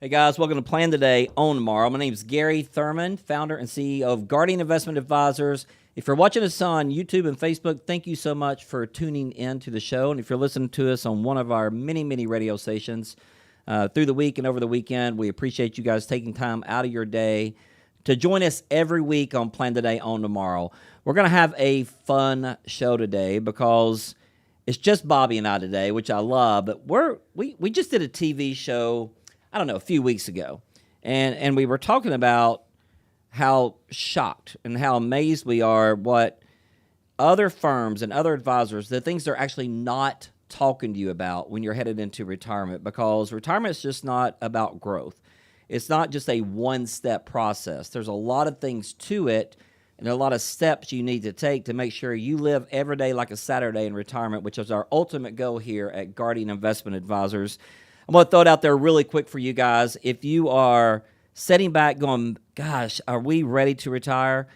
Hey guys, welcome to Plan Today, Own Tomorrow. My name is Gary Thurman, founder and CEO of Guardian Investment Advisors. If you're watching us on YouTube and Facebook, thank you so much for tuning in to the show. And if you're listening to us on one of our many radio stations through the week and over the weekend, we appreciate you guys taking time out of your day to join us every week on Plan Today, Own Tomorrow. We're going to have a fun show today because it's just Bobby and I today, which I love. But we just did a TV show, I don't know, a few weeks ago. And we were talking about how shocked and how amazed we are what other firms and other advisors, the things they're actually not talking to you about when you're headed into retirement, because retirement is just not about growth. It's not just a one-step process. There's a lot of things to it and a lot of steps you need to take to make sure you live every day like a Saturday in retirement, which is our ultimate goal here at Guardian Investment Advisors. I'm going to throw it out there really quick for you guys. If you are sitting back going, gosh, are we ready to retire?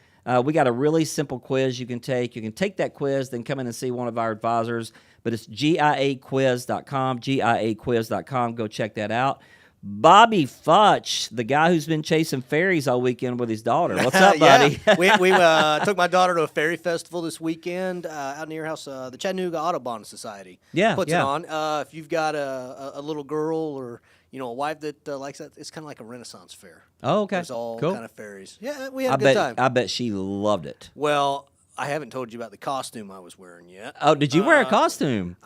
We got a really simple quiz you can take. You can take that quiz, then come in and see one of our advisors. But it's GIAquiz.com, GIAquiz.com. Go check that out. Bobby Futch, the guy who's been chasing fairies all weekend with his daughter. What's up, buddy? we took my daughter to a fairy festival this weekend out near your house. The Chattanooga Audubon Society puts it on. If you've got a little girl or a wife that likes that, it's kind of like a Renaissance fair. Oh, okay. There's all cool. kind of fairies. Yeah, we had a good time. I bet she loved it. Well, I haven't told you about the costume I was wearing yet. Oh, did you wear a costume?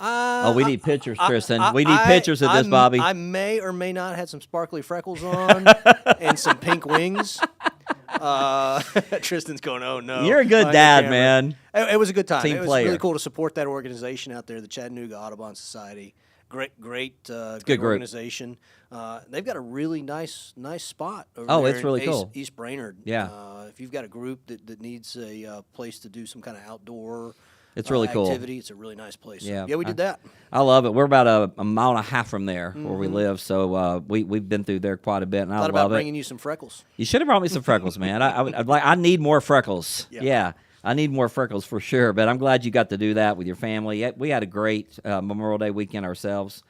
We need pictures, Tristan. We need pictures of this, Bobby. I may or may not have some sparkly freckles on and some pink wings. Tristan's going, oh, no. You're a good dad, man. It was a good time. Team It was player. really cool to support that organization out there, the Chattanooga Audubon Society. Great good organization. They've got a really nice spot over there. It's really cool. East Brainerd. Yeah. If you've got a group that needs a place to do some kind of outdoor It's really cool. activity, it's a really nice place. Yeah, we did that. I love it. We're about a mile and a half from there where we live, so we've been through there quite a bit, and I Thought love about it. bringing you some freckles. You should have brought me some freckles, man. I need more freckles. Yeah. I need more freckles for sure, but I'm glad you got to do that with your family. We had a great Memorial Day weekend ourselves.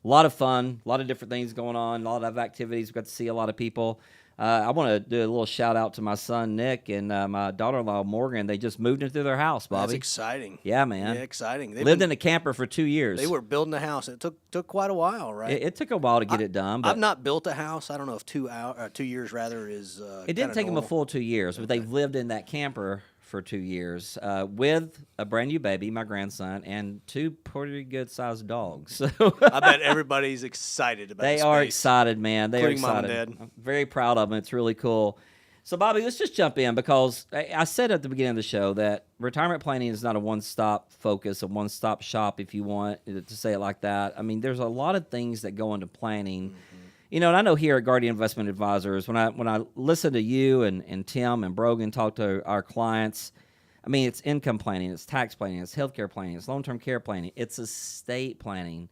A lot of fun, a lot of different things going on, a lot of activities. We got to see a lot of people. I want to do a little shout out to my son, Nick, and my daughter-in-law, Morgan. They just moved into their house, Bobby. That's exciting. Yeah, man. Yeah, exciting. They lived in a camper for 2 years. They were building a house. It took quite a while, right? It took a while to get it done. But I've not built a house. I don't know if 2 years rather is. It didn't take them a full 2 years, but they've lived in that camper for 2 years with a brand new baby, my grandson, and 2 pretty good sized dogs. So I bet everybody's excited about. They are excited, man. They are Including excited. Mom and Dad. I'm very proud of them. It's really cool. So, Bobby, let's just jump in because I said at the beginning of the show that retirement planning is not a one-stop focus, a one-stop shop, if you want to say it like that. I mean, there's a lot of things that go into planning. And I know here at Guardian Investment Advisors, when I listen to you and Tim and Brogan talk to our clients, I mean, it's income planning, it's tax planning, it's healthcare planning, it's long-term care planning, it's estate planning.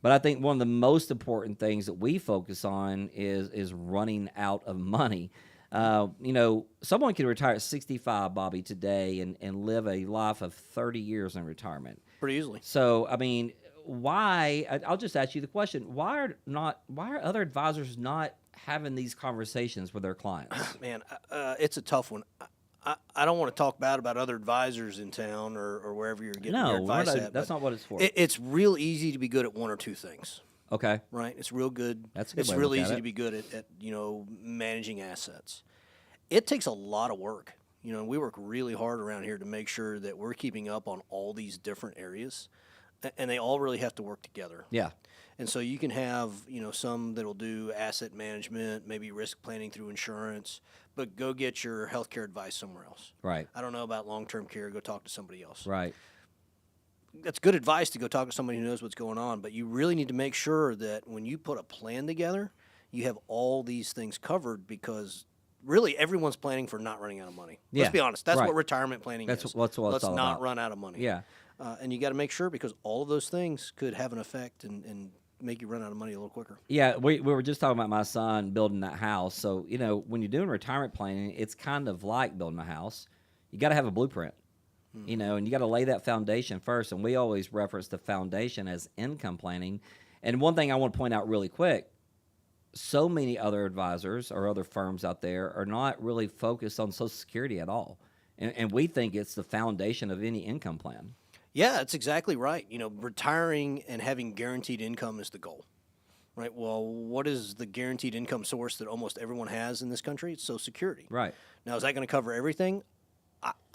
But I think one of the most important things that we focus on is running out of money. Someone can retire at 65, Bobby, today and live a life of 30 years in retirement. Pretty easily. So, I mean, why? I'll just ask you the question: Why are other advisors not having these conversations with their clients? Man, it's a tough one. I don't want to talk bad about other advisors in town or wherever you're getting your advice at. That's not what it's for. It's real easy to be good at 1 or 2 things. Okay. Right? It's real good. That's a good It's way to real look at easy it. to be good at managing assets. It takes a lot of work. We work really hard around here to make sure that we're keeping up on all these different areas, and they all really have to work together. Yeah. And so you can have, some that'll do asset management, maybe risk planning through insurance, but go get your healthcare advice somewhere else. Right. I don't know about long-term care. Go talk to somebody else. Right. That's good advice to go talk to somebody who knows what's going on, but you really need to make sure that when you put a plan together, you have all these things covered because really everyone's planning for not running out of money. Yeah. Let's be honest. That's Right. what retirement planning That's is. what it's Let's all not about. run out of money. Yeah. And you got to make sure because all of those things could have an effect and make you run out of money a little quicker. Yeah, we were just talking about my son building that house. So, when you're doing retirement planning, it's kind of like building a house. You got to have a blueprint, and you got to lay that foundation first. And we always reference the foundation as income planning. And one thing I want to point out really quick, so many other advisors or other firms out there are not really focused on Social Security at all. And we think it's the foundation of any income plan. Yeah, that's exactly right. Retiring and having guaranteed income is the goal, right? Well, what is the guaranteed income source that almost everyone has in this country? It's Social Security. Right. Now, is that going to cover everything?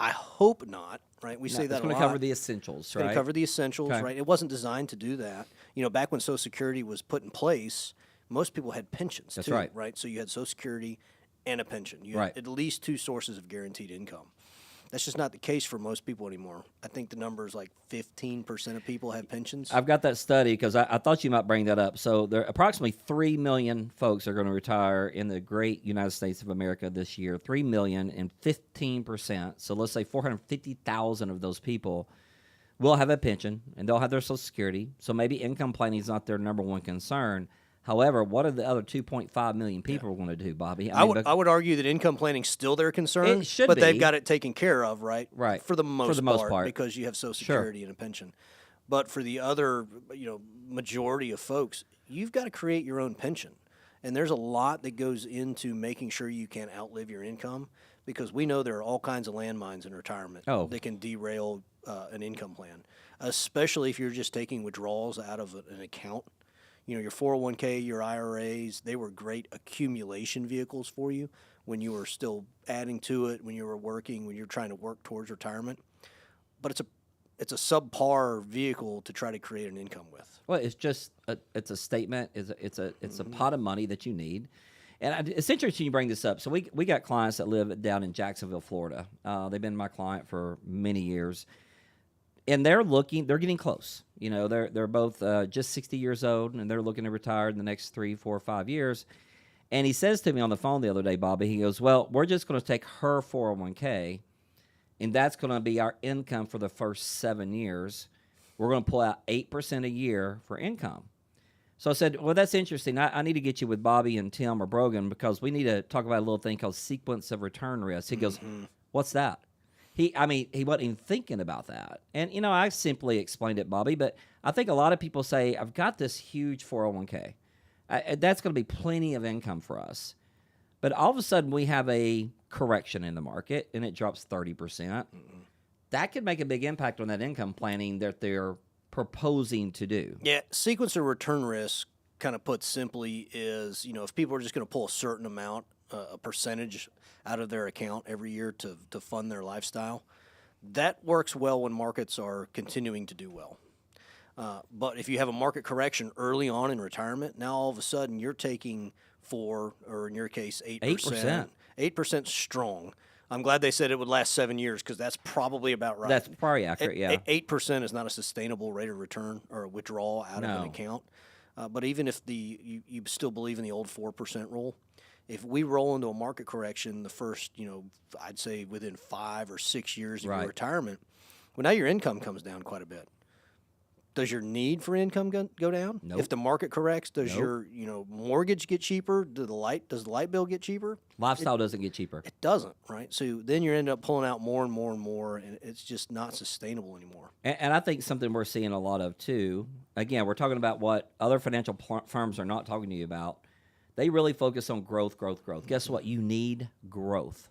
I hope not, right? We say that a lot. It's going to cover the essentials, It's going to cover the essentials, right? It wasn't designed to do that. Back when Social Security was put in place, most people had pensions That's too, right. So you had Social Security and a pension. You had at least two sources of guaranteed income. That's just not the case for most people anymore. I think the number is like 15% of people have pensions. I've got that study because I thought you might bring that up. So there approximately 3 million folks are going to retire in the great United States of America this year. 3 million and 15%. So let's say 450,000 of those people will have a pension and they'll have their Social Security. So maybe income planning is not their number one concern. However, what are the other 2.5 million people going to do, Bobby? I would argue that income planning is still their concern, but they've got it taken care of, right? Right. For the most part, because you have Social Security and a pension. But for the other, majority of folks, you've got to create your own pension. And there's a lot that goes into making sure you can outlive your income, because we know there are all kinds of landmines in retirement that can derail an income plan, especially if you're just taking withdrawals out of an account. Your 401k, your IRAs, they were great accumulation vehicles for you when you were still adding to it, when you were working, when you're trying to work towards retirement. But it's a subpar vehicle to try to create an income with. Well, it's just it's a statement. It's a pot of money that you need. And it's interesting you bring this up. So we got clients that live down in Jacksonville, Florida. They've been my client for many years. And they're getting close. They're both just 60 years old, and they're looking to retire in the next 3, 4, 5 years. And he says to me on the phone the other day, Bobby, he goes, well, we're just going to take her 401k, and that's going to be our income for the first 7 years. We're going to pull out 8% a year for income. So I said, well, that's interesting. I need to get you with Bobby and Tim or Brogan, because we need to talk about a little thing called sequence of return risk. He goes, what's that? He wasn't even thinking about that. And, I simply explained it, Bobby, but I think a lot of people say, I've got this huge 401k. That's going to be plenty of income for us. But all of a sudden, we have a correction in the market, and it drops 30%. That could make a big impact on that income planning that they're proposing to do. Yeah, sequence of return risk, kind of put simply, is, if people are just going to pull a certain amount, a percentage out of their account every year to fund their lifestyle, that works well when markets are continuing to do well. But if you have a market correction early on in retirement, now all of a sudden you're taking 4, or in your case 8%. 8% strong. I'm glad they said it would last 7 years, because that's probably about right. That's probably accurate, yeah. 8% is not a sustainable rate of return or withdrawal out of an account. But even if you still believe in the old 4% rule, if we roll into a market correction the first, I'd say within 5 or 6 years of your retirement, well, now your income comes down quite a bit. Does your need for income go down? Nope. If the market corrects, does your mortgage get cheaper? Does the light bill get cheaper? Lifestyle doesn't get cheaper. It doesn't, right? So then you end up pulling out more and more and more, and it's just not sustainable anymore. And I think something we're seeing a lot of too. Again, we're talking about what other financial firms are not talking to you about. They really focus on growth. Guess what? You need growth,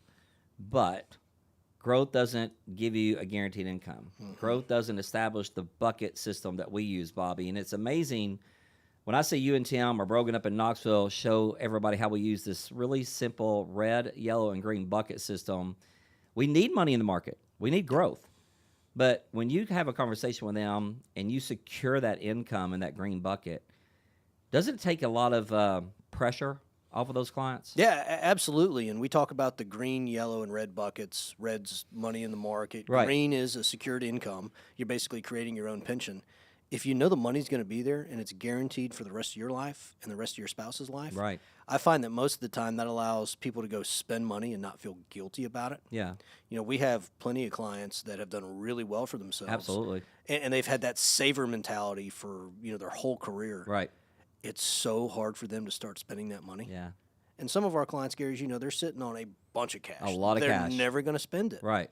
but growth doesn't give you a guaranteed income. Growth doesn't establish the bucket system that we use, Bobby. And it's amazing when I see you and Tim or Brogan up in Knoxville show everybody how we use this really simple red, yellow, and green bucket system. We need money in the market. We need growth. But when you have a conversation with them and you secure that income in that green bucket, doesn't it take a lot of pressure off of those clients? Yeah, absolutely. And we talk about the green, yellow, and red buckets. Red's money in the market. Right. Green is a secured income. You're basically creating your own pension. If you know the money's going to be there and it's guaranteed for the rest of your life and the rest of your spouse's life, right, I find that most of the time that allows people to go spend money and not feel guilty about it. Yeah. We have plenty of clients that have done really well for themselves. Absolutely. And they've had that saver mentality for, their whole career. Right. It's so hard for them to start spending that money. Yeah. And some of our clients, Gary, they're sitting on a bunch of cash. A lot of cash. They're never going to spend it. Right.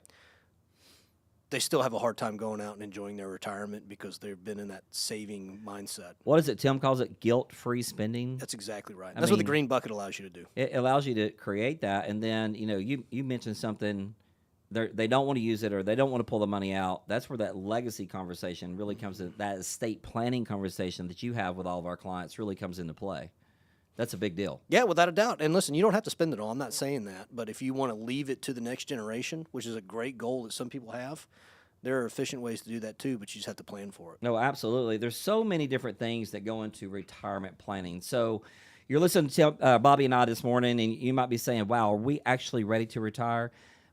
they still have a hard time going out and enjoying their retirement because they've been in that saving mindset. What is it? Tim calls it guilt-free spending. That's exactly right. That's what the green bucket allows you to do. It allows you to create that, and then you mentioned something. They don't want to use it, or they don't want to pull the money out. That's where that legacy conversation really comes in. That estate planning conversation that you have with all of our clients really comes into play. That's a big deal. Yeah, without a doubt. And listen, you don't have to spend it all. I'm not saying that. But if you want to leave it to the next generation, which is a great goal that some people have, there are efficient ways to do that too, but you just have to plan for it. No, absolutely. There's so many different things that go into retirement planning. So you're listening to Bobby and I this morning, and you might be saying, wow, are we actually ready to retire?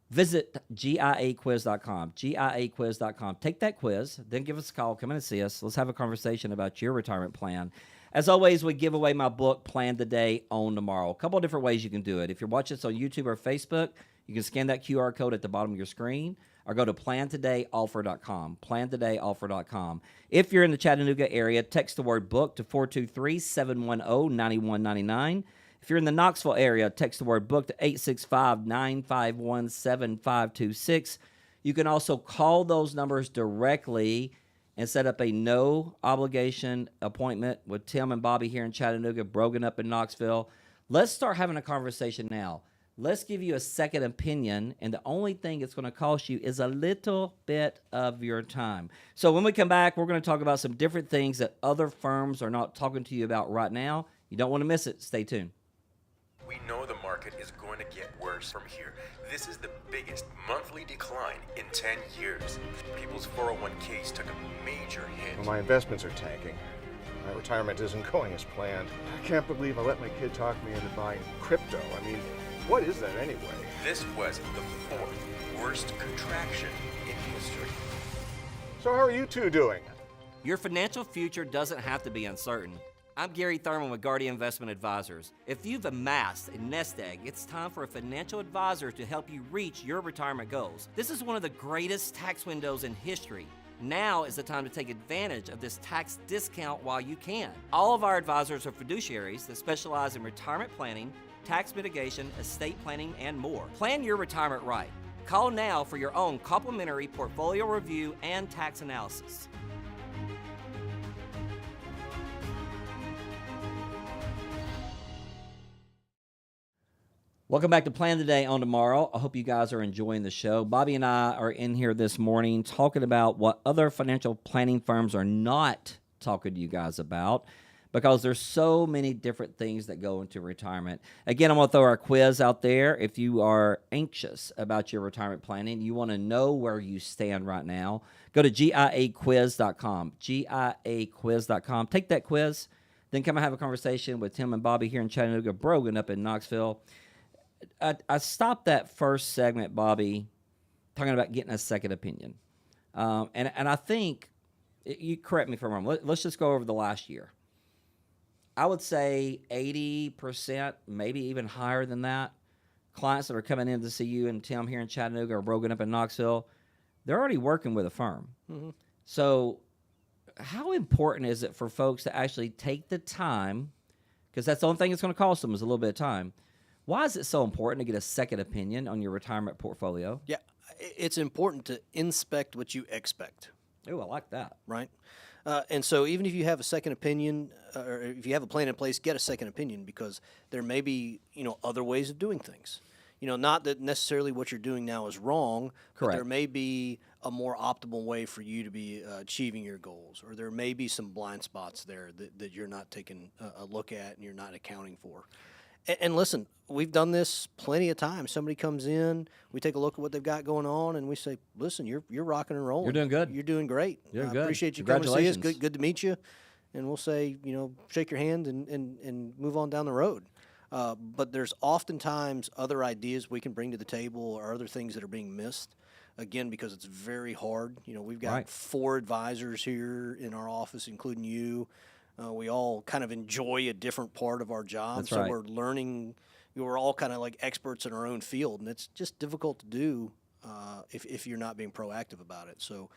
Visit GIAquiz.com, GIAquiz.com. Take that quiz, then give us a call. Come in and see us. Let's have a conversation about your retirement plan. As always, we give away my book, Plan Today, Own Tomorrow. A couple of different ways you can do it. If you're watching us on YouTube or Facebook, you can scan that QR code at the bottom of your screen or go to plantodayoffer.com, plantodayoffer.com. If you're in the Chattanooga area, text the word book to 423-710-9199. If you're in the Knoxville area, text the word book to 865-951-7526. You can also call those numbers directly and set up a no-obligation appointment with Tim and Bobby here in Chattanooga, Brogan up in Knoxville. Let's start having a conversation now. Let's give you a second opinion, and the only thing it's going to cost you is a little bit of your time. So when we come back, we're going to talk about some different things that other firms are not talking to you about right now. You don't want to miss it. Stay tuned. We know the market is going to get worse from here. This is the biggest monthly decline in 10 years. People's 401ks took a major hit. Well, my investments are tanking. My retirement isn't going as planned. I can't believe I let my kid talk me into buying crypto. I mean, what is that anyway? This was the fourth worst contraction in history. So how are you two doing? Your financial future doesn't have to be uncertain. I'm Gary Thurman with Guardian Investment Advisors. If you've amassed a nest egg, it's time for a financial advisor to help you reach your retirement goals. This is one of the greatest tax windows in history. Now is the time to take advantage of this tax discount while you can. All of our advisors are fiduciaries that specialize in retirement planning, tax mitigation, estate planning, and more. Plan your retirement right. Call now for your own complimentary portfolio review and tax analysis. Welcome back to Plan Today, Own Tomorrow. I hope you guys are enjoying the show. Bobby and I are in here this morning talking about what other financial planning firms are not talking to you guys about, because there's so many different things that go into retirement. Again, I'm going to throw our quiz out there. If you are anxious about your retirement planning, you want to know where you stand right now, go to GIAquiz.com, GIAquiz.com. Take that quiz, then come and have a conversation with Tim and Bobby here in Chattanooga, Brogan up in Knoxville. I stopped that first segment, Bobby, talking about getting a second opinion. And I think, you correct me if I'm wrong, let's just go over the last year. I would say 80%, maybe even higher than that, clients that are coming in to see you and Tim here in Chattanooga or Brogan up in Knoxville, they're already working with a firm. Mm-hmm. So how important is it for folks to actually take the time, because that's the only thing it's going to cost them is a little bit of time. Why is it so important to get a second opinion on your retirement portfolio? Yeah, it's important to inspect what you expect. Oh, I like that. Right? And so even if you have a second opinion, or if you have a plan in place, get a second opinion, because there may be, other ways of doing things. Not that necessarily what you're doing now is wrong, Correct. But there may be a more optimal way for you to be achieving your goals, or there may be some blind spots there that you're not taking a look at and you're not accounting for. And listen, we've done this plenty of times. Somebody comes in, we take a look at what they've got going on, and we say, listen, you're rocking and rolling. You're doing good. You're doing great. You're I good. Appreciate you coming to see us. Good to meet you. And we'll say, shake your hand and move on down the road. But there's oftentimes other ideas we can bring to the table, or other things that are being missed. Again, because it's very hard. We've got 4 advisors here in our office, including you. We all kind of enjoy a different part of our job. That's so right. We're learning. We're all kind of like experts in our own field, and it's just difficult to do if you're not being proactive about it. So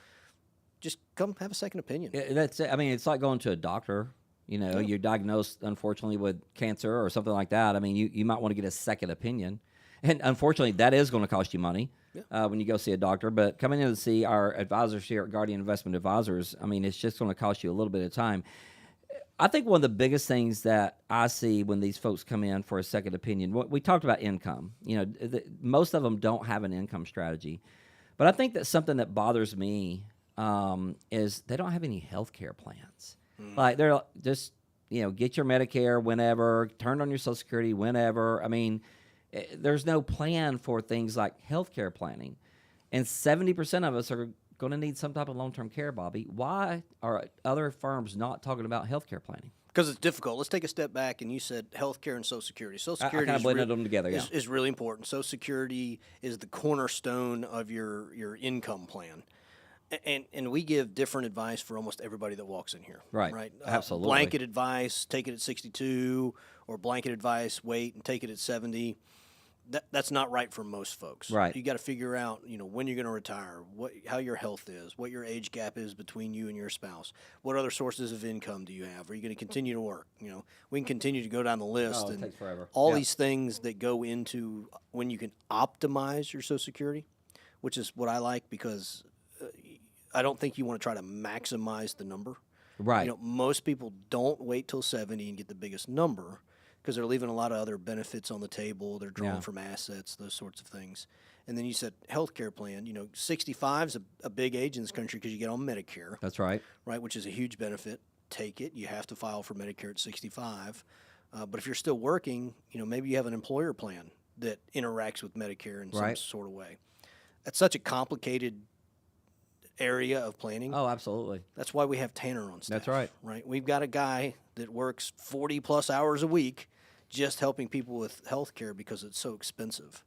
just come have a second opinion. That's it. I mean, it's like going to a doctor. You're diagnosed, unfortunately, with cancer or something like that. I mean, you might want to get a second opinion. And unfortunately, that is going to cost you money. when you go see a doctor. But coming in to see our advisors here at Guardian Investment Advisors, I mean, it's just going to cost you a little bit of time. I think one of the biggest things that I see when these folks come in for a second opinion, we talked about income. You know, most of them don't have an income strategy. But I think that something that bothers me is they don't have any health care plans. Like, they're just, you know, get your Medicare whenever, turn on your Social Security whenever. I mean, there's no plan for things like health care planning. And 70% of us are going to need some type of long-term care, Bobby. Why are other firms not talking about health care planning? Because it's difficult. Let's take a step back, and you said healthcare and Social Security. Social Security I kind of blended them together. is really important. Social Security is the cornerstone of your income plan, and we give different advice for almost everybody that walks in here. Right. Absolutely. Blanket advice: take it at 62, or blanket advice: wait and take it at 70. That's not right for most folks. Right. You got to figure out, you know, when you're going to retire, how your health is, what your age gap is between you and your spouse, what other sources of income do you have? Are you going to continue to work? You know, we can continue to go down the list. Oh, it and takes forever. all these things that go into when you can optimize your Social Security, which is what I like, because I don't think you want to try to maximize the number. Right. You know, most people don't wait till 70 and get the biggest number, because they're leaving a lot of other benefits on the table. They're drawing from assets, those sorts of things. And then you said healthcare plan. You know, 65 is a big age in this country because you get on Medicare. That's right. Right, which is a huge benefit. Take it. You have to file for Medicare at 65. But if you're still working, you know, maybe you have an employer plan that interacts with Medicare in some sort of way. That's such a complicated area of planning. Oh, absolutely. That's why we have Tanner on staff. That's right. Right. We've got a guy that works 40-plus hours a week just helping people with health care because it's so expensive.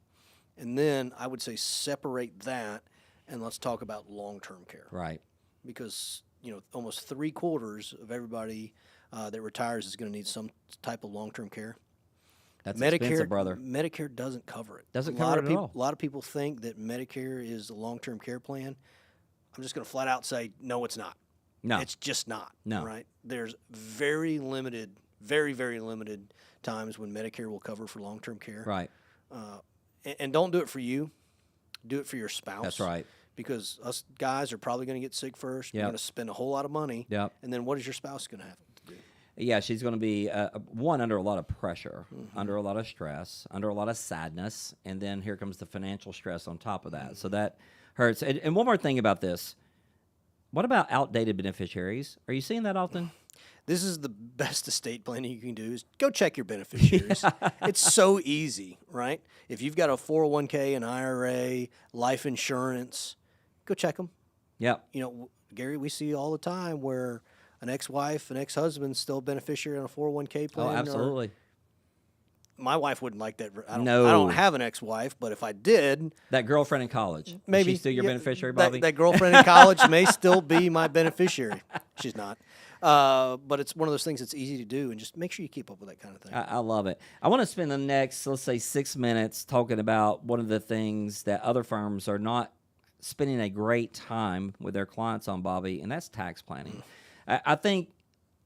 And then I would say separate that and let's talk about long-term care. Right. Because, you know, almost 3/4 of everybody that retires is going to need some type of long-term care. That's expensive, brother. Medicare doesn't cover it. Doesn't cover it at all. A lot of people think that Medicare is a long-term care plan. I'm just going to flat out say, no, it's not. No. It's just not. No. Right? There's very, very limited times when Medicare will cover for long-term care. Right. And don't do it for you. Do it for your spouse. That's right. Because us guys are probably going to get sick first. You're going to spend a whole lot of money. Yep. And then what is your spouse going to have to do? Yeah, she's going to be, one, under a lot of pressure, under a lot of stress, under a lot of sadness, and then here comes the financial stress on top of that. So that hurts. And one more thing about this. What about outdated beneficiaries? Are you seeing that often? This is the best estate planning you can do is go check your beneficiaries. It's so easy, right? If you've got a 401k, an IRA, life insurance, go check them. Yeah. You know, Gary, we see all the time where an ex-wife, an ex-husband's still a beneficiary on a 401k plan. Oh, absolutely. My wife wouldn't like that. I No. don't have an ex-wife, but if I did, That girlfriend in college. maybe Is she still your beneficiary, Bobby? That girlfriend in college may still be my beneficiary. She's not. But it's one of those things that's easy to do, and just make sure you keep up with that kind of thing. I love it. I want to spend the next, let's say, 6 minutes talking about one of the things that other firms are not spending a great time with their clients on, Bobby, and that's tax planning. I think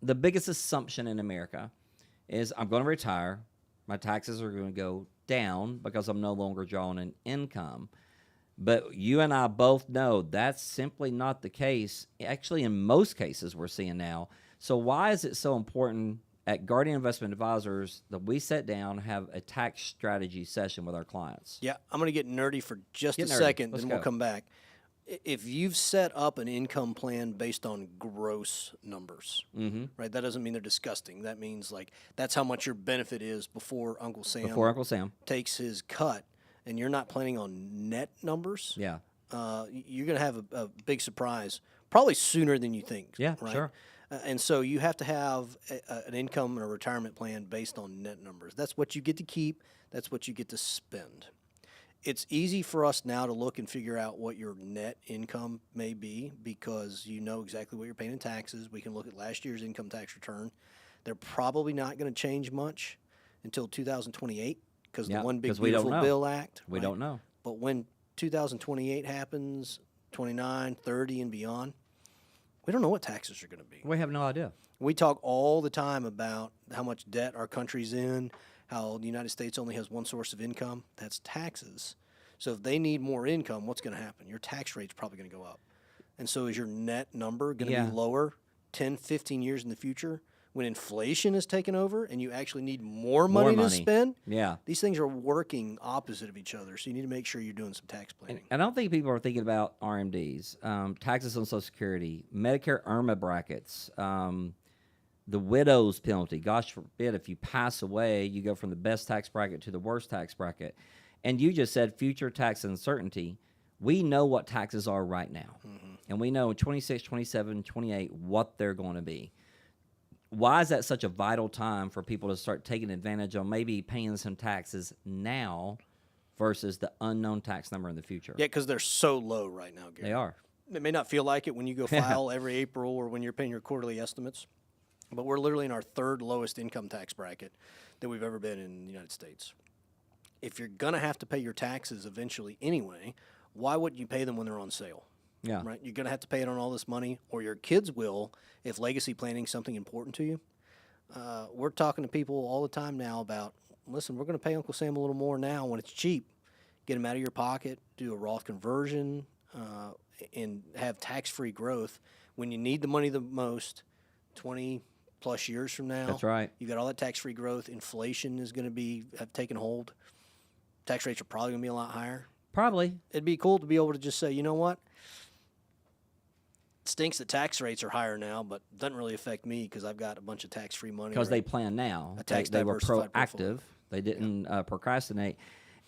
the biggest assumption in America is I'm going to retire. My taxes are going to go down because I'm no longer drawing an income. But you and I both know that's simply not the case. Actually, in most cases we're seeing now. So why is it so important at Guardian Investment Advisors that we sit down and have a tax strategy session with our clients? Yeah, I'm going to get nerdy for just Get a nerdy. second, Let's then go. we'll come back. If you've set up an income plan based on gross numbers, right, that doesn't mean they're disgusting. That means, like, that's how much your benefit is before Uncle Sam takes his cut, and you're not planning on net numbers, Yeah. you're going to have a big surprise probably sooner than you think. Yeah, right? sure. And so you have to have an income and a retirement plan based on net numbers. That's what you get to keep. That's what you get to spend. It's easy for us now to look and figure out what your net income may be because you know exactly what you're paying in taxes. We can look at last year's income tax return. They're probably not going to change much until 2028 because the One Big Beautiful Bill Act. We don't know. But when 2028 happens, 29, 30, and beyond, we don't know what taxes are going to be. We have no idea. We talk all the time about how much debt our country's in, how the United States only has one source of income, that's taxes. So if they need more income, what's going to happen? Your tax rate's probably going to go up. And so is your net number going to be lower 10, 15 years in the future when inflation is taken over and you actually need more money to spend? Yeah. These things are working opposite of each other, so you need to make sure you're doing some tax planning. And I don't think people are thinking about RMDs, taxes on Social Security, Medicare IRMA brackets, the widow's penalty. Gosh forbid, if you pass away, you go from the best tax bracket to the worst tax bracket. And you just said future tax uncertainty. We know what taxes are right now. And we know in 26, 27, 28 what they're going to be. Why is that such a vital time for people to start taking advantage of maybe paying some taxes now versus the unknown tax number in the future? Yeah, because they're so low right now, Gary. They are. It may not feel like it when you go file every April or when you're paying your quarterly estimates, but we're literally in our third lowest income tax bracket that we've ever been in the United States. If you're going to have to pay your taxes eventually anyway, why wouldn't you pay them when they're on sale? Yeah. Right? You're going to have to pay it on all this money, or your kids will if legacy planning is something important to you. We're talking to people all the time now about, listen, we're going to pay Uncle Sam a little more now when it's cheap. Get them out of your pocket, do a Roth conversion, and have tax-free growth when you need the money the most 20-plus years from now. That's right. You've got all that tax-free growth. Inflation is going to have taken hold. Tax rates are probably going to be a lot higher. Probably. It'd be cool to be able to just say, you know what? It stinks that tax rates are higher now, but it doesn't really affect me because I've got a bunch of tax-free money. Because they plan now. They were diversified proactive. portfolio. They didn't procrastinate.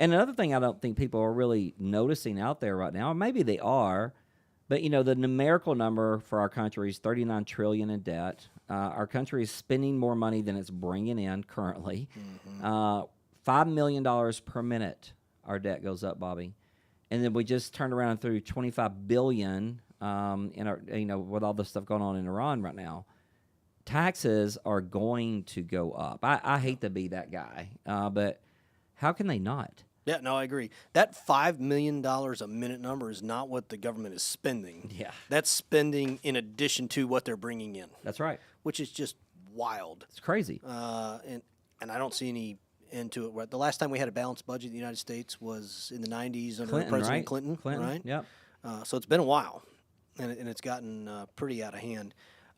And another thing I don't think people are really noticing out there right now, or maybe they are, but the numerical number for our country is $39 trillion in debt. Our country is spending more money than it's bringing in currently. $5 million per minute our debt goes up, Bobby. And then we just turned around and threw $25 billion in our, with all the stuff going on in Iran right now. Taxes are going to go up. I hate to be that guy, but how can they not? Yeah, no, I agree. That $5 million a minute number is not what the government is spending. Yeah. That's spending in addition to what they're bringing in. That's right. Which is just wild. It's crazy. And I don't see any end to it. The last time we had a balanced budget in the United States was in the 90s under President Clinton, right? Yep. So it's been a while, and it's gotten pretty out of hand.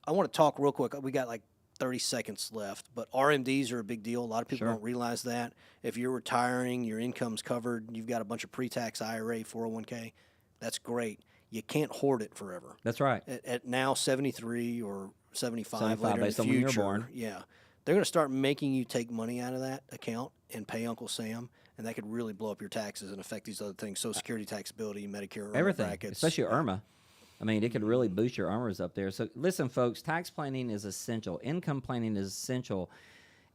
I want to talk real quick. We got like 30 seconds left, but RMDs are a big deal. A lot of people don't realize that. If you're retiring, your income's covered, you've got a bunch of pre-tax IRA, 401k, that's great. You can't hoard it forever. That's right. At now 73 or 75 later in the based on when future, you're born. Yeah, they're going to start making you take money out of that account and pay Uncle Sam, and that could really blow up your taxes and affect these other things: Social Security taxability, Medicare, everything, brackets, especially IRMA. I mean, it could really boost your IRMAs up there. So listen, folks, tax planning is essential. Income planning is essential.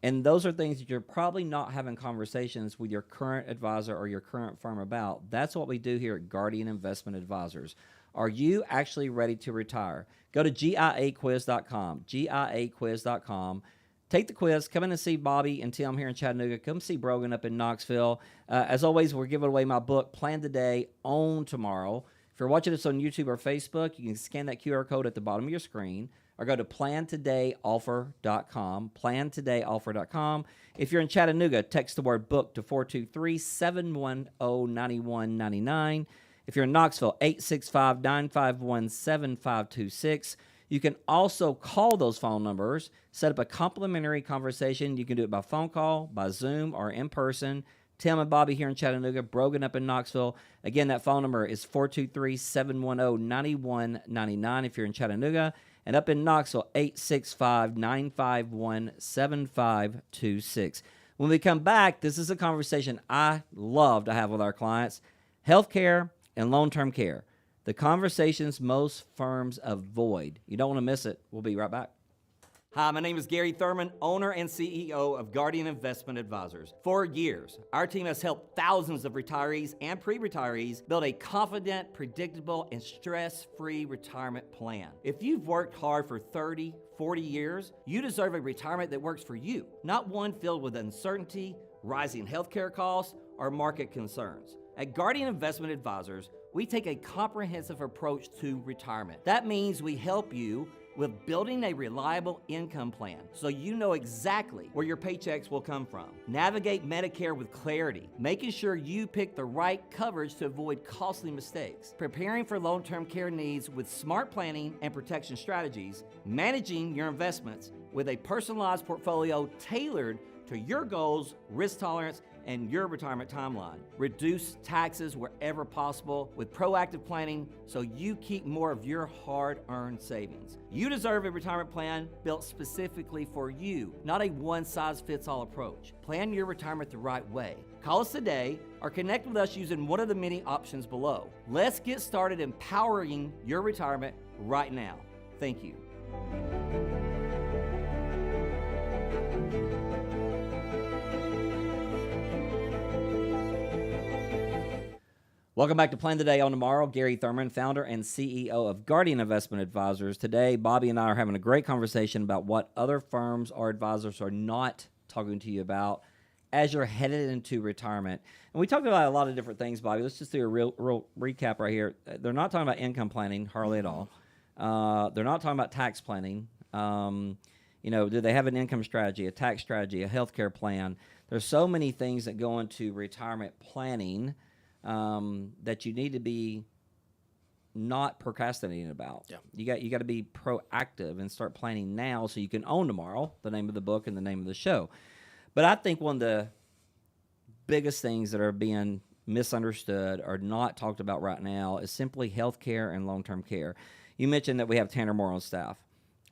And those are things that you're probably not having conversations with your current advisor or your current firm about. That's what we do here at Guardian Investment Advisors. Are you actually ready to retire? Go to GIAquiz.com, GIAquiz.com. Take the quiz. Come in and see Bobby and Tim here in Chattanooga. Come see Brogan up in Knoxville. As always, we're giving away my book, Plan Today, Own Tomorrow. If you're watching this on YouTube or Facebook, you can scan that QR code at the bottom of your screen or go to plantodayoffer.com, plantodayoffer.com. If you're in Chattanooga, text the word book to 423-710-9199. If you're in Knoxville, 865-951-7526. You can also call those phone numbers, set up a complimentary conversation. You can do it by phone call, by Zoom, or in person. Tim and Bobby here in Chattanooga, Brogan up in Knoxville. Again, that phone number is 423-710-9199 if you're in Chattanooga. And up in Knoxville, 865-951-7526. When we come back, this is a conversation I love to have with our clients: healthcare and long-term care. The conversations most firms avoid. You don't want to miss it. We'll be right back. Hi, my name is Gary Thurman, owner and CEO of Guardian Investment Advisors. For years, our team has helped thousands of retirees and pre-retirees build a confident, predictable, and stress-free retirement plan. If you've worked hard for 30, 40 years, you deserve a retirement that works for you, not one filled with uncertainty, rising healthcare costs, or market concerns. At Guardian Investment Advisors, we take a comprehensive approach to retirement. That means we help you with building a reliable income plan so you know exactly where your paychecks will come from. Navigate Medicare with clarity, making sure you pick the right coverage to avoid costly mistakes. Preparing for long-term care needs with smart planning and protection strategies. Managing your investments with a personalized portfolio tailored to your goals, risk tolerance, and your retirement timeline. Reduce taxes wherever possible with proactive planning so you keep more of your hard-earned savings. You deserve a retirement plan built specifically for you, not a one-size-fits-all approach. Plan your retirement the right way. Call us today or connect with us using one of the many options below. Let's get started empowering your retirement right now. Thank you. Welcome back to Plan the Day on Tomorrow. Gary Thurman, founder and CEO of Guardian Investment Advisors. Today, Bobby and I are having a great conversation about what other firms or advisors are not talking to you about as you're headed into retirement. And we talked about a lot of different things, Bobby. Let's just do a real recap right here. They're not talking about income planning hardly at all. They're not talking about tax planning. Do they have an income strategy, a tax strategy, a healthcare plan? There's so many things that go into retirement planning that you need to be not procrastinating about. Yeah. You got to be proactive and start planning now so you can own tomorrow, the name of the book and the name of the show. But I think one of the biggest things that are being misunderstood or not talked about right now is simply healthcare and long-term care. You mentioned that we have Tanner Moore on staff.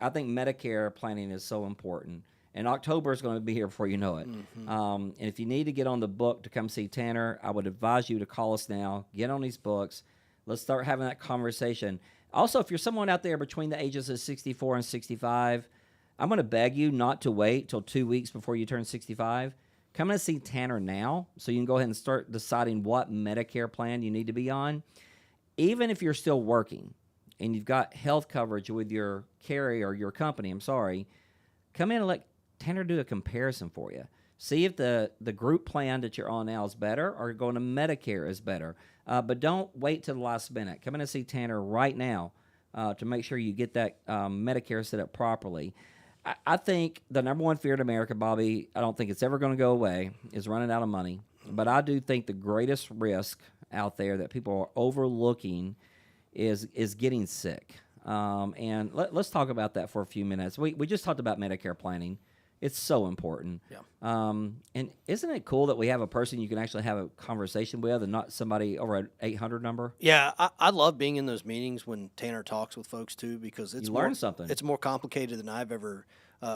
I think Medicare planning is so important. And October is going to be here before you know it. Mm-hmm. And if you need to get on the book to come see Tanner, I would advise you to call us now. Get on these books. Let's start having that conversation. Also, if you're someone out there between the ages of 64 and 65, I'm going to beg you not to wait till 2 weeks before you turn 65. Come and see Tanner now so you can go ahead and start deciding what Medicare plan you need to be on. Even if you're still working and you've got health coverage with your carrier or your company, come in and let Tanner do a comparison for you. See if the group plan that you're on now is better or going to Medicare is better. But don't wait till the last minute. Come in and see Tanner right now to make sure you get that Medicare set up properly. I think the number one fear in America, Bobby, I don't think it's ever going to go away, is running out of money. But I do think the greatest risk out there that people are overlooking is getting sick. And let's talk about that for a few minutes. We just talked about Medicare planning. It's so important. Yeah. And isn't it cool that we have a person you can actually have a conversation with and not somebody over an 800 number? Yeah, I love being in those meetings when Tanner talks with folks, too, because you learn something. It's more complicated than I've ever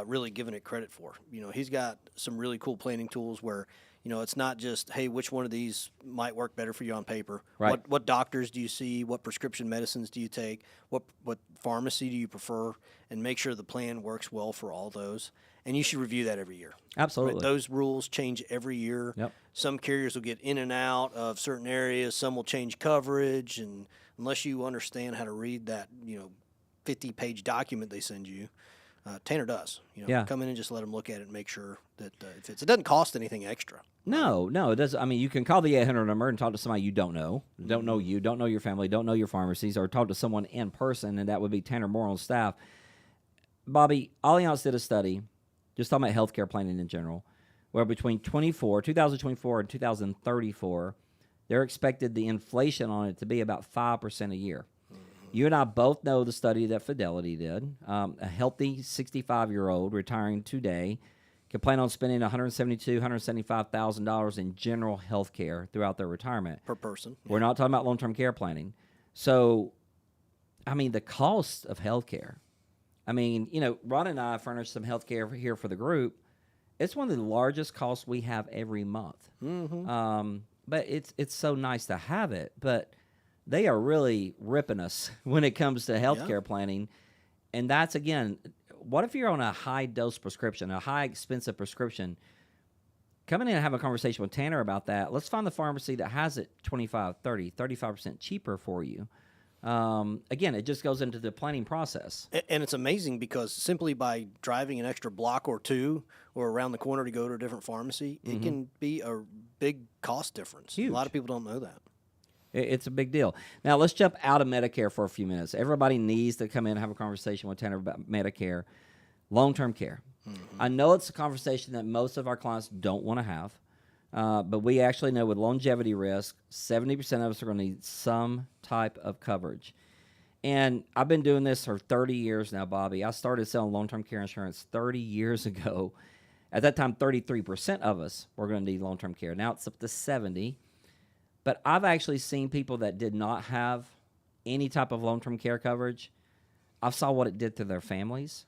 really given it credit for. He's got some really cool planning tools where, it's not just, hey, which one of these might work better for you on paper? Right. What doctors do you see? What prescription medicines do you take? What pharmacy do you prefer? And make sure the plan works well for all those. And you should review that every year. Absolutely. Right? Those rules change every year. Yep. Some carriers will get in and out of certain areas. Some will change coverage. And unless you understand how to read that, 50-page document they send you, Tanner does. Come in and just let them look at it and make sure that it fits. It doesn't cost anything extra. No, it doesn't. I mean, you can call the 800 number and talk to somebody you don't know you, don't know your family, don't know your pharmacies, or talk to someone in person, and that would be Tanner Moore on staff. Bobby, Allianz did a study, just talking about healthcare planning in general, where between 2024 and 2034, they're expected the inflation on it to be about 5% a year. You and I both know the study that Fidelity did. A healthy 65-year-old retiring today can plan on spending $172,000, $175,000 in general health care throughout their retirement. Per person. We're not talking about long-term care planning. So, the cost of health care. Ron and I furnish some health care here for the group. It's one of the largest costs we have every month. Mm-hmm. But it's so nice to have it. But they are really ripping us when it comes to healthcare planning. And that's, again, what if you're on a high-dose prescription, a high-expensive prescription? Come in and have a conversation with Tanner about that. Let's find the pharmacy that has it 25, 30, 35% cheaper for you. Again, it just goes into the planning process. And it's amazing because simply by driving an extra block or two or around the corner to go to a different pharmacy, it can be a big cost difference. Huge. A lot of people don't know that. It's a big deal. Now, let's jump out of Medicare for a few minutes. Everybody needs to come in and have a conversation with Tanner about Medicare. Long-term care. Mm-hmm. I know it's a conversation that most of our clients don't want to have, but we actually know with longevity risk, 70% of us are going to need some type of coverage. And I've been doing this for 30 years now, Bobby. I started selling long-term care insurance 30 years ago. At that time, 33% of us were going to need long-term care. Now it's up to 70%. But I've actually seen people that did not have any type of long-term care coverage. I saw what it did to their families,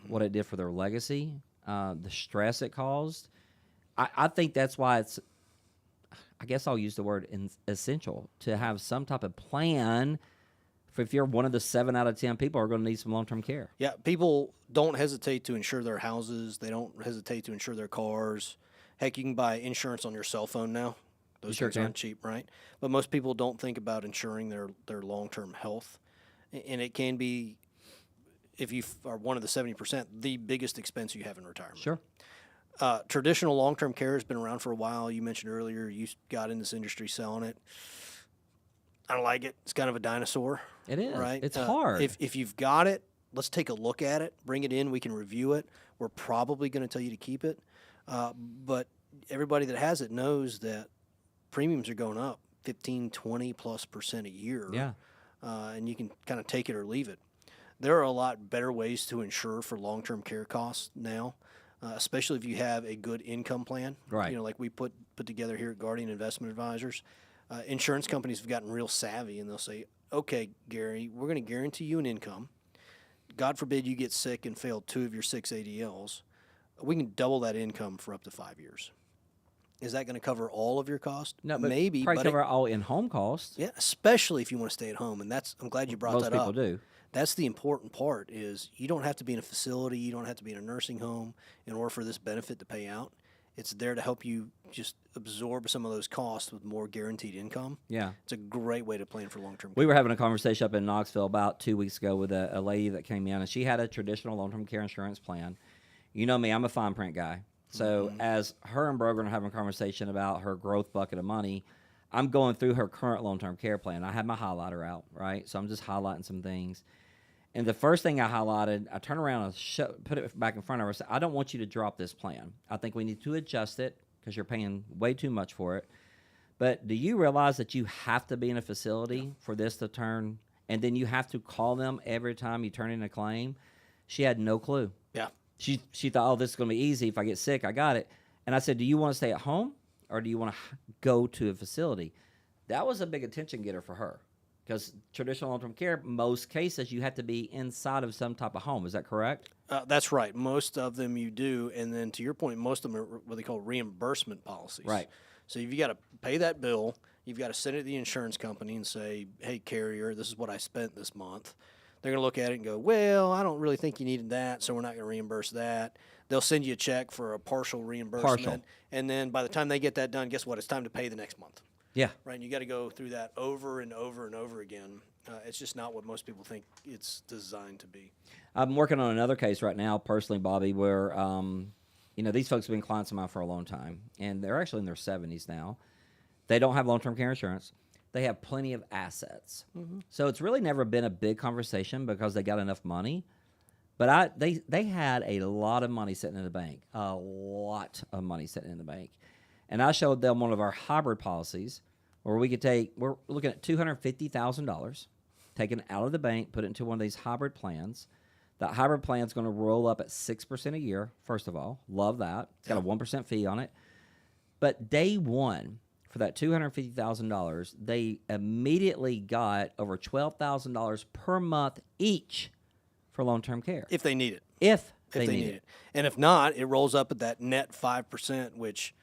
what it did for their legacy, the stress it caused. I think that's why it's, I guess I'll use the word essential to have some type of plan for if you're one of the 7 out of 10 people who are going to need some long-term care. Yeah, people don't hesitate to insure their houses. They don't hesitate to insure their cars. Heck, you can buy insurance on your cell phone now. Those things aren't cheap, right? But most people don't think about insuring their long-term health. And it can be, if you are one of the 70%, the biggest expense you have in retirement. Sure. Traditional long-term care has been around for a while. You mentioned earlier you got in this industry selling it. I don't like it. It's kind of a dinosaur. It is. Right? It's hard. If you've got it, let's take a look at it. Bring it in. We can review it. We're probably going to tell you to keep it. But everybody that has it knows that premiums are going up 15, 20+% a year. Yeah. And you can kind of take it or leave it. There are a lot better ways to insure for long-term care costs now, especially if you have a good income plan. Right. You know, like we put together here at Guardian Investment Advisors. Insurance companies have gotten real savvy, and they'll say, okay, Gary, we're going to guarantee you an income. God forbid you get sick and fail 2 of your 6 ADLs. We can double that income for up to 5 years. Is that going to cover all of your costs? No, but maybe. Probably cover all in-home costs. Yeah, especially if you want to stay at home, and I'm glad you brought that up. Most people do. That's the important part is you don't have to be in a facility, you don't have to be in a nursing home in order for this benefit to pay out. It's there to help you just absorb some of those costs with more guaranteed income. Yeah. It's a great way to plan for long-term care. We were having a conversation up in Knoxville about 2 weeks ago with a lady that came in, and she had a traditional long-term care insurance plan. You know me, I'm a fine print guy. So as her and Brogan are having a conversation about her growth bucket of money, I'm going through her current long-term care plan. I had my highlighter out, right? So I'm just highlighting some things. And the first thing I highlighted, I turned around and put it back in front of her and said, I don't want you to drop this plan. I think we need to adjust it because you're paying way too much for it. But do you realize that you have to be in a facility for this to turn, and then you have to call them every time you turn in a claim? She had no clue. Yeah. She thought, oh, this is going to be easy. If I get sick, I got it. And I said, do you want to stay at home or do you want to go to a facility? That was a big attention getter for her. Because traditional long-term care, most cases, you have to be inside of some type of home. Is that correct? That's right. Most of them you do. And then to your point, most of them are what they call reimbursement policies. Right. So you've got to pay that bill. You've got to send it to the insurance company and say, hey, carrier, this is what I spent this month. They're going to look at it and go, well, I don't really think you needed that, so we're not going to reimburse that. They'll send you a check for a partial reimbursement. And then by the time they get that done, guess what? It's time to pay the next month. Yeah. Right, and you got to go through that over and over and over again. It's just not what most people think it's designed to be. I'm working on another case right now, personally, Bobby, where these folks have been clients of mine for a long time, and they're actually in their 70s now. They don't have long-term care insurance. They have plenty of assets, so it's really never been a big conversation because they got enough money. But they had a lot of money sitting in the bank, a lot of money sitting in the bank. And I showed them one of our hybrid policies where we're looking at $250,000 taken out of the bank, put it into one of these hybrid plans. That hybrid plan is going to roll up at 6% a year, first of all. Love that. It's got a 1% fee on it. But day one, for that $250,000, they immediately got over $12,000 per month each for long-term care. If they need it. If they need it. And if not, it rolls up at that net 5%, which...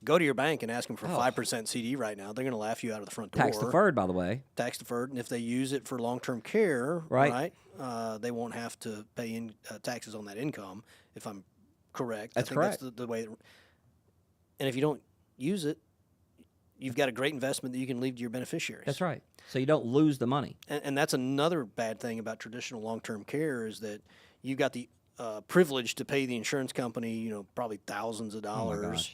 Go to your bank and ask them for 5% CD right now. They're going to laugh you out of the front door. Tax deferred, by the way. Tax deferred. And if they use it for long-term care, right, they won't have to pay taxes on that income, if I'm correct. That's correct. That's the way. And if you don't use it, you've got a great investment that you can leave to your beneficiaries. That's right. So you don't lose the money. And that's another bad thing about traditional long-term care is that you've got the privilege to pay the insurance company, probably thousands of dollars.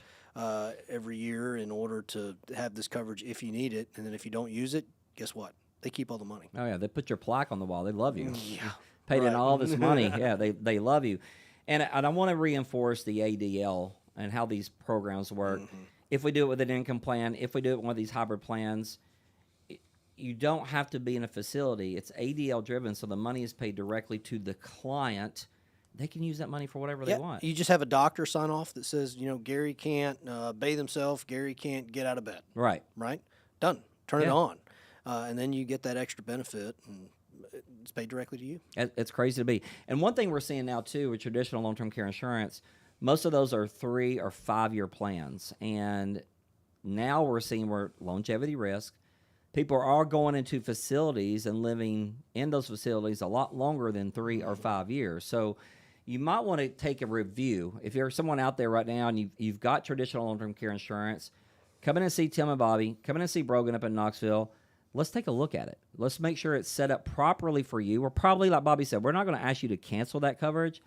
Every year in order to have this coverage if you need it. And then if you don't use it, guess what? They keep all the money. Oh yeah, they put your plaque on the wall. They love you. Yeah, Paid in right. all this money. Yeah, they love you. And I want to reinforce the ADL and how these programs work. If we do it with an income plan, if we do it with one of these hybrid plans, you don't have to be in a facility. It's ADL driven, so the money is paid directly to the client. They can use that money for whatever they want. You just have a doctor sign off that says, Gary can't bathe himself. Gary can't get out of bed. Right. Right? Done. Turn it on. And then you get that extra benefit, and it's paid directly to you. It's crazy to be. And one thing we're seeing now, too, with traditional long-term care insurance, most of those are 3 or 5 year plans. And now we're seeing where longevity risk, people are going into facilities and living in those facilities a lot longer than 3 or 5 years. So you might want to take a review. If you're someone out there right now and you've got traditional long-term care insurance, come in and see Tim and Bobby. Come in and see Brogan up in Knoxville. Let's take a look at it. Let's make sure it's set up properly for you. We're probably, like Bobby said, we're not going to ask you to cancel that coverage.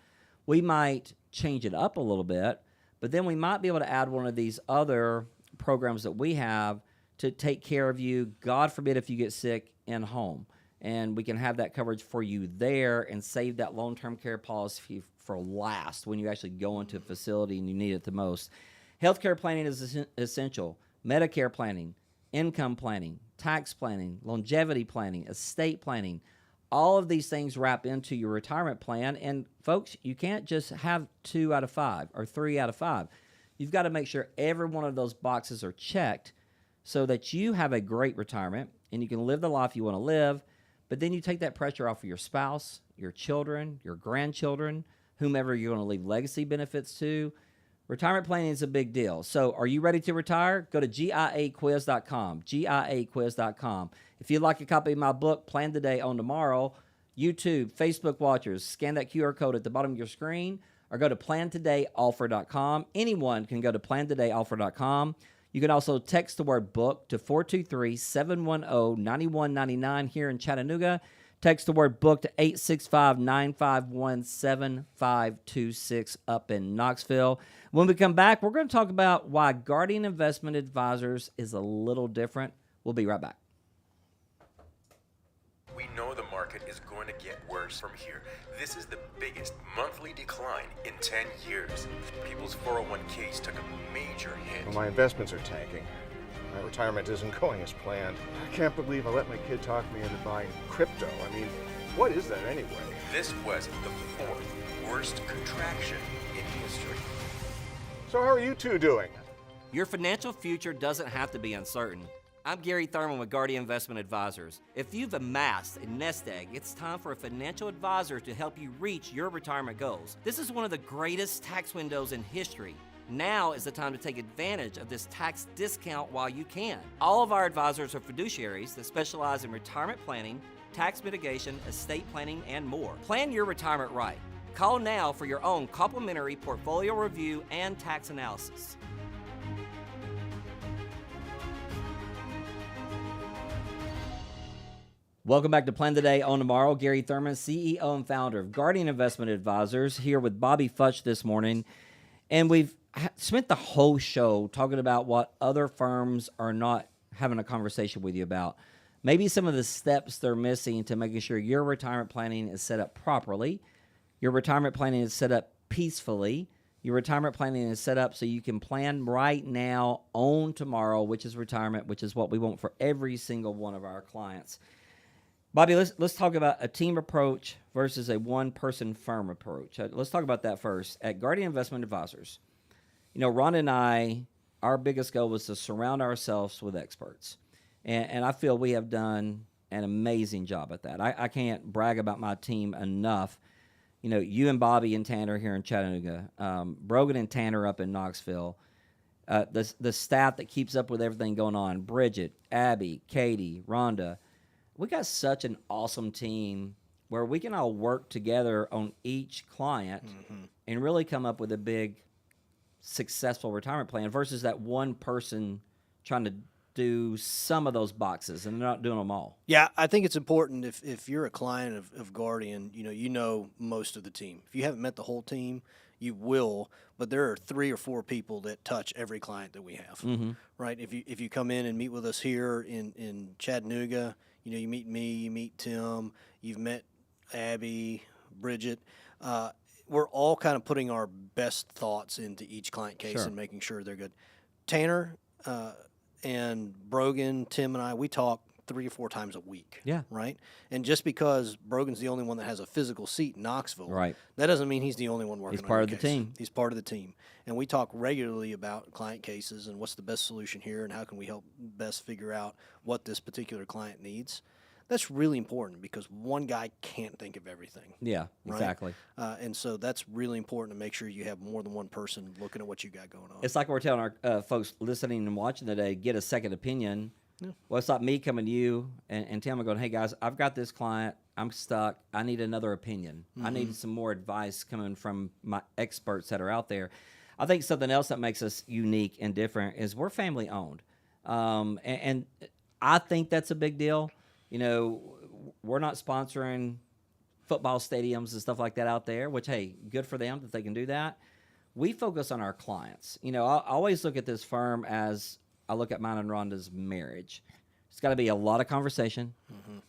We might change it up a little bit, but then we might be able to add one of these other programs that we have to take care of you, God forbid, if you get sick in home. And we can have that coverage for you there and save that long-term care policy for last when you actually go into a facility and you need it the most. Healthcare planning is essential. Medicare planning, income planning, tax planning, longevity planning, estate planning. All of these things wrap into your retirement plan. And folks, you can't just have 2 out of 5 or 3 out of 5. You've got to make sure every one of those boxes are checked so that you have a great retirement and you can live the life you want to live. But then you take that pressure off of your spouse, your children, your grandchildren, whomever you're going to leave legacy benefits to. Retirement planning is a big deal. So are you ready to retire? Go to GIAquiz.com, GIAquiz.com. If you'd like a copy of my book, Plan Today, Own Tomorrow, YouTube, Facebook watchers, scan that QR code at the bottom of your screen or go to plantodayoffer.com. Anyone can go to plantodayoffer.com. You can also text the word book to 423-710-9199 here in Chattanooga. Text the word book to 865-951-7526 up in Knoxville. When we come back, we're going to talk about why Guardian Investment Advisors is a little different. We'll be right back. We know the market is going to get worse from here. This is the biggest monthly decline in 10 years. People's 401ks took a major hit. Well, my investments are tanking. My retirement isn't going as planned. I can't believe I let my kid talk me into buying crypto. I mean, what is that anyway? This was the 4th worst contraction in history. So how are you two doing? Your financial future doesn't have to be uncertain. I'm Gary Thurman with Guardian Investment Advisors. If you've amassed a nest egg, it's time for a financial advisor to help you reach your retirement goals. This is one of the greatest tax windows in history. Now is the time to take advantage of this tax discount while you can. All of our advisors are fiduciaries that specialize in retirement planning, tax mitigation, estate planning, and more. Plan your retirement right. Call now for your own complimentary portfolio review and tax analysis. Welcome back to Plan Today, Own Tomorrow. Gary Thurman, CEO and founder of Guardian Investment Advisors, here with Bobby Futch this morning. And we've spent the whole show talking about what other firms are not having a conversation with you about. Maybe some of the steps they're missing to making sure your retirement planning is set up properly, your retirement planning is set up peacefully, your retirement planning is set up so you can plan right now, own tomorrow, which is retirement, which is what we want for every single one of our clients. Bobby, let's talk about a team approach versus a one-person firm approach. Let's talk about that first. At Guardian Investment Advisors, Ron and I, our biggest goal was to surround ourselves with experts. And I feel we have done an amazing job at that. I can't brag about my team enough. You and Bobby and Tanner here in Chattanooga, Brogan and Tanner up in Knoxville, the staff that keeps up with everything going on, Bridget, Abby, Katie, Rhonda. We got such an awesome team where we can all work together on each client and really come up with a big, successful retirement plan versus that one person trying to do some of those boxes and they're not doing them all. Yeah, I think it's important if you're a client of Guardian, you know most of the team. If you haven't met the whole team, you will, but there are 3 or 4 people that touch every client that we have, right? If you come in and meet with us here in Chattanooga, you meet me, you meet Tim, you've met Abby, Bridget. We're all kind of putting our best thoughts into each client case and making sure they're good. Tanner and Brogan, Tim and I, we talk 3 or 4 times a week. Yeah. Right? And just because Brogan's the only one that has a physical seat in Knoxville, right, that doesn't mean he's the only one working on He's part of the the team. He's part of the team. And we talk regularly about client cases and what's the best solution here and how can we help best figure out what this particular client needs. That's really important because one guy can't think of everything. Yeah, right? exactly. And so that's really important to make sure you have more than one person looking at what you got going on. It's like we're telling our folks listening and watching today, get a second opinion. Yeah. Well, it's like me coming to you and Tim going, hey, guys, I've got this client. I'm stuck. I need another opinion. I need some more advice coming from my experts that are out there. I think something else that makes us unique and different is we're family owned. And I think that's a big deal. We're not sponsoring football stadiums and stuff like that out there, which, hey, good for them that they can do that. We focus on our clients. I always look at this firm as I look at mine and Rhonda's marriage. It's got to be a lot of conversation.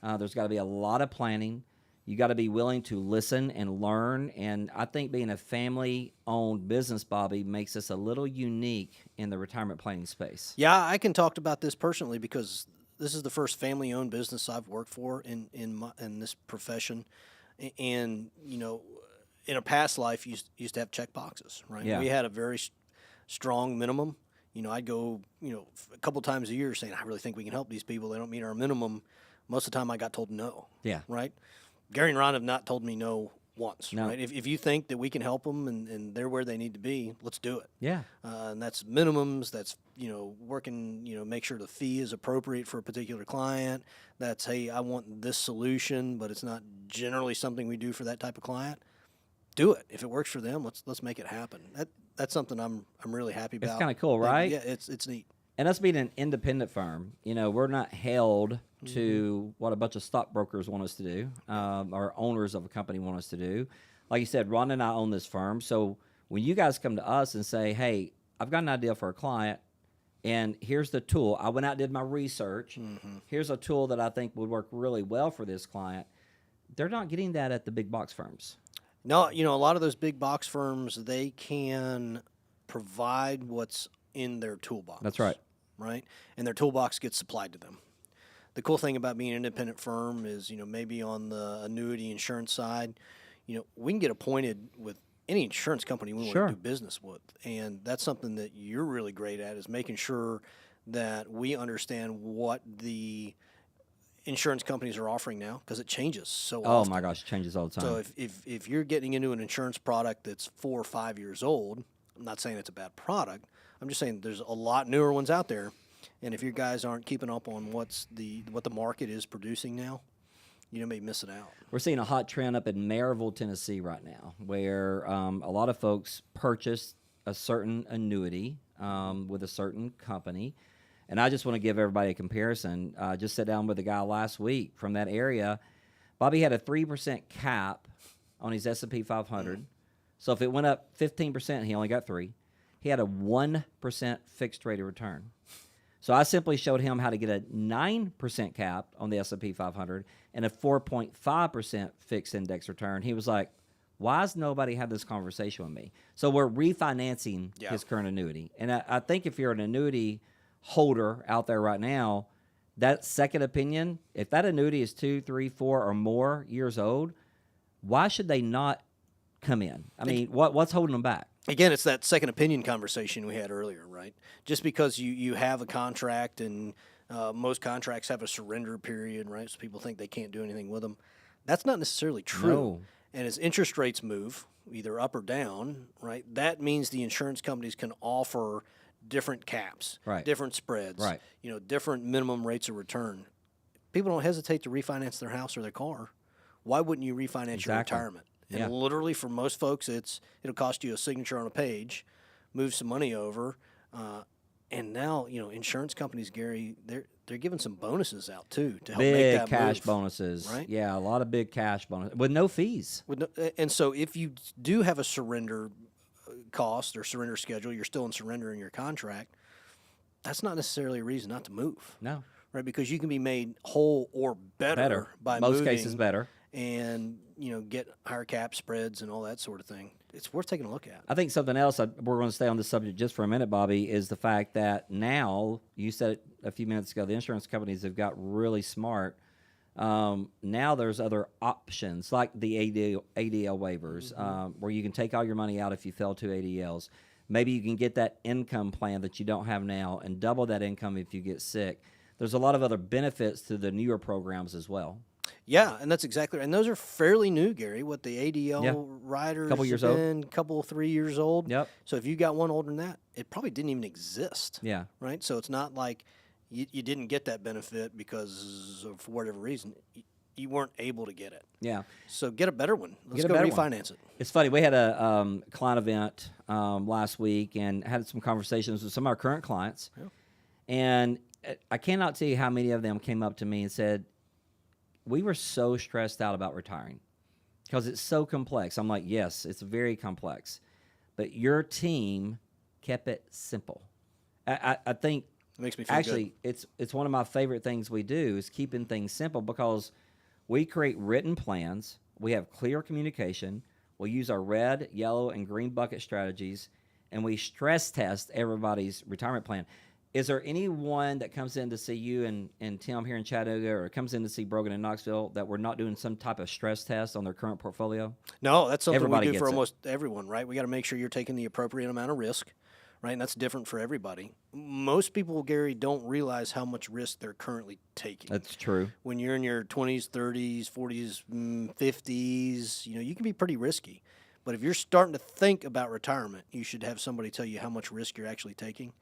There's got to be a lot of planning. You got to be willing to listen and learn. And I think being a family-owned business, Bobby, makes us a little unique in the retirement planning space. Yeah, I can talk about this personally because this is the first family-owned business I've worked for in this profession, and in a past life, used to have check boxes, right? Yeah. We had a very strong minimum. I'd go, a couple times a year saying, I really think we can help these people. They don't meet our minimum. Most of the time, I got told no. Yeah. Right. Gary and Ron have not told me no once. No. Right. If you think that we can help them and they're where they need to be, let's do it. Yeah. And that's minimums. That's working. Make sure the fee is appropriate for a particular client. That's, hey, I want this solution, but it's not generally something we do for that type of client. Do it. If it works for them, let's make it happen. That's something I'm really happy about. It's kind of cool, right? Yeah, it's neat. And us being an independent firm, we're not held to what a bunch of stockbrokers want us to do, or owners of a company want us to do. Like you said, Ron and I own this firm. So when you guys come to us and say, hey, I've got an idea for a client, and here's the tool. I went out and did my research. Here's a tool that I think would work really well for this client. They're not getting that at the big box firms. No, a lot of those big box firms, they can provide what's in their toolbox. That's right. Right? And their toolbox gets supplied to them. The cool thing about being an independent firm is, maybe on the annuity insurance side, we can get appointed with any insurance company we want to do business with. And that's something that you're really great at, is making sure that we understand what the insurance companies are offering now, because it changes so often. Oh my gosh, it changes all the time. So if you're getting into an insurance product that's 4 or 5 years old, I'm not saying it's a bad product. I'm just saying there's a lot newer ones out there, and if you guys aren't keeping up on what the market is producing now, you may miss it out. We're seeing a hot trend up in Maryville, Tennessee right now, where a lot of folks purchase a certain annuity with a certain company. And I just want to give everybody a comparison. Just sat down with a guy last week from that area. Bobby had a 3% cap on his S&P 500. So if it went up 15%, he only got 3. He had a 1% fixed rate of return. So I simply showed him how to get a 9% cap on the S&P 500 and a 4.5% fixed index return. He was like, why has nobody had this conversation with me? So we're refinancing his current annuity. And I think if you're an annuity holder out there right now, that second opinion, if that annuity is 2, 3, 4 or more years old, why should they not come in? I mean, what's holding them back? Again, it's that second opinion conversation we had earlier, right? Just because you have a contract, and most contracts have a surrender period, right? So people think they can't do anything with them. That's not necessarily true. No. And as interest rates move, either up or down, right, that means the insurance companies can offer different caps, different spreads, different minimum rates of return. People don't hesitate to refinance their house or their car. Why wouldn't you refinance your retirement? And literally, for most folks, it'll cost you a signature on a page, move some money over, and now insurance companies, Gary, they're giving some bonuses out too to help make that big cash move, bonuses, right? Yeah, a lot of big cash bonuses with no fees. And so if you do have a surrender cost or surrender schedule, you're still in surrender in your contract, that's not necessarily a reason not to move. No. Right, because you can be made whole or better by most moving, cases better, and get higher cap spreads and all that sort of thing. It's worth taking a look at. I think something else, we're going to stay on this subject just for a minute, Bobby, is the fact that now, you said it a few minutes ago, the insurance companies have got really smart. Now there's other options like the ADL waivers, where you can take all your money out if you fell to ADLs. Maybe you can get that income plan that you don't have now and double that income if you get sick. There's a lot of other benefits to the newer programs as well. Yeah, and that's exactly right. And those are fairly new, Gary. What the ADL riders couple years have old. been, couple 3 years old. Yep. So if you got one older than that, it probably didn't even exist. Yeah. Right. So it's not like you didn't get that benefit because of, for whatever reason, you weren't able to get it. Yeah. So get a better one. Let's go better refinance it. It's funny. We had a client event last week and had some conversations with some of our current clients. Yeah. And I cannot tell you how many of them came up to me and said, we were so stressed out about retiring because it's so complex. I'm like, yes, it's very complex. But your team kept it simple. I think it makes me feel actually good. it's one of my favorite things we do is keeping things simple because we create written plans. We have clear communication. We use our red, yellow, and green bucket strategies, and we stress test everybody's retirement plan. Is there anyone that comes in to see you and Tim here in Chattanooga or comes in to see Brogan in Knoxville that we're not doing some type of stress test on their current portfolio? No, that's something Everybody we do for gets it. almost everyone, right? We got to make sure you're taking the appropriate amount of risk, right? And that's different for everybody. Most people, Gary, don't realize how much risk they're currently taking. That's true. When you're in your 20s, 30s, 40s, 50s, you can be pretty risky. But if you're starting to think about retirement, you should have somebody tell you how much risk you're actually taking.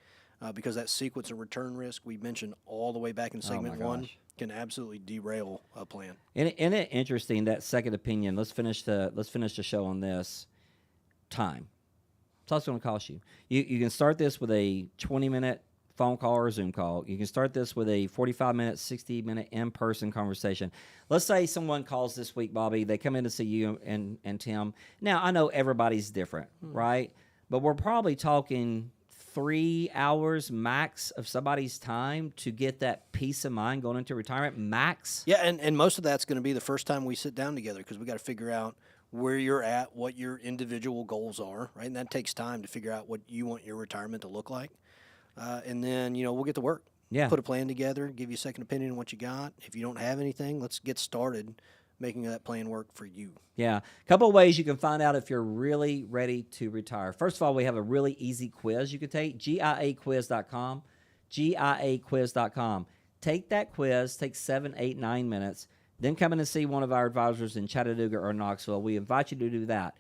Because that sequence of return risk we mentioned all the way back in segment 1 can absolutely derail a plan. Isn't it interesting, that second opinion? Let's finish the show on this. Time. That's all it's going to cost you. You can start this with a 20-minute phone call or Zoom call. You can start this with a 45-minute, 60-minute in-person conversation. Let's say someone calls this week, Bobby. They come in to see you and Tim. Now, I know everybody's different, right? But we're probably talking 3 hours max of somebody's time to get that peace of mind going into retirement, max. Yeah, and most of that's going to be the first time we sit down together because we got to figure out where you're at, what your individual goals are, right? And that takes time to figure out what you want your retirement to look like. And then, we'll get to work. Yeah. Put a plan together, give you a second opinion on what you got. If you don't have anything, let's get started making that plan work for you. Yeah. A couple of ways you can find out if you're really ready to retire. First of all, we have a really easy quiz you can take, GIAquiz.com, GIAquiz.com. Take that quiz, take 7, 8, 9 minutes, then come in and see one of our advisors in Chattanooga or Knoxville. We invite you to do that.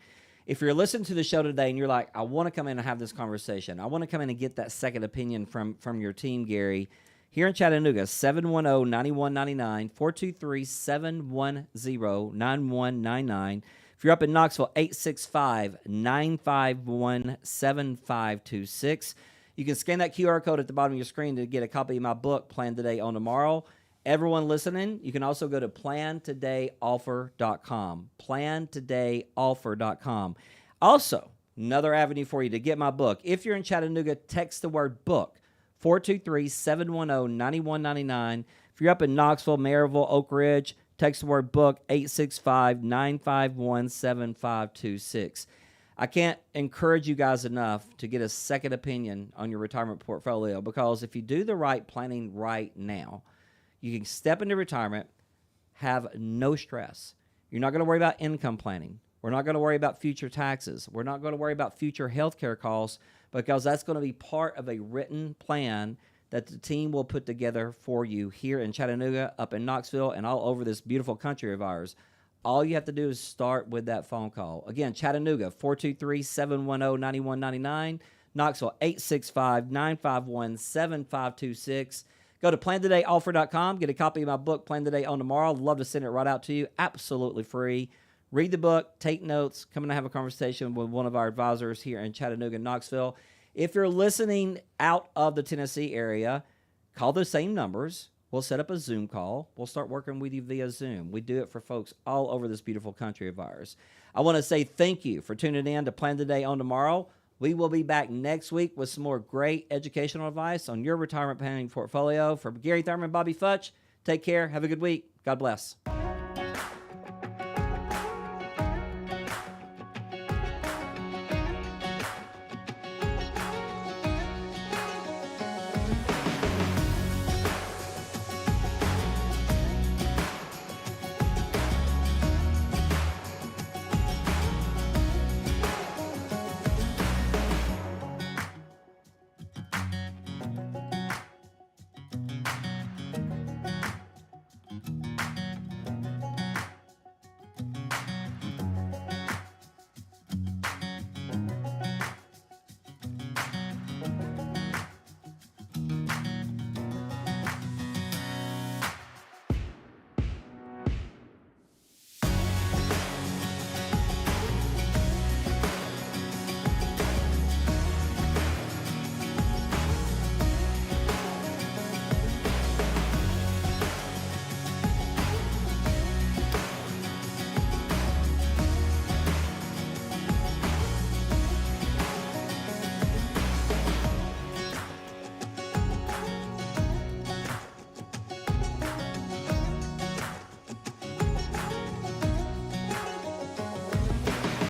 If you're listening to the show today and you're like, I want to come in and have this conversation, I want to come in and get that second opinion from your team, Gary, here in Chattanooga, 710-9199, 423-710-9199. If you're up in Knoxville, 865-951-7526. You can scan that QR code at the bottom of your screen to get a copy of my book, Plan Today, Own Tomorrow. Everyone listening, you can also go to plantodayoffer.com, plantodayoffer.com. Also, another avenue for you to get my book. If you're in Chattanooga, text the word book, 423-710-9199. If you're up in Knoxville, Maryville, Oak Ridge, text the word book, 865-951-7526. I can't encourage you guys enough to get a second opinion on your retirement portfolio because if you do the right planning right now, you can step into retirement, have no stress. You're not going to worry about income planning. We're not going to worry about future taxes. We're not going to worry about future health care costs because that's going to be part of a written plan that the team will put together for you here in Chattanooga, up in Knoxville, and all over this beautiful country of ours. All you have to do is start with that phone call. Again, Chattanooga, 423-710-9199. Knoxville, 865-951-7526. Go to plantodayoffer.com. Get a copy of my book, Plan Today, Own Tomorrow. I'd love to send it right out to you. Absolutely free. Read the book, take notes, come and have a conversation with one of our advisors here in Chattanooga, Knoxville. If you're listening out of the Tennessee area, call those same numbers. We'll set up a Zoom call. We'll start working with you via Zoom. We do it for folks all over this beautiful country of ours. I want to say thank you for tuning in to Plan Today, Own Tomorrow. We will be back next week with some more great educational advice on your retirement planning portfolio. For Gary Thurman, Bobby Futch, take care. Have a good week. God bless.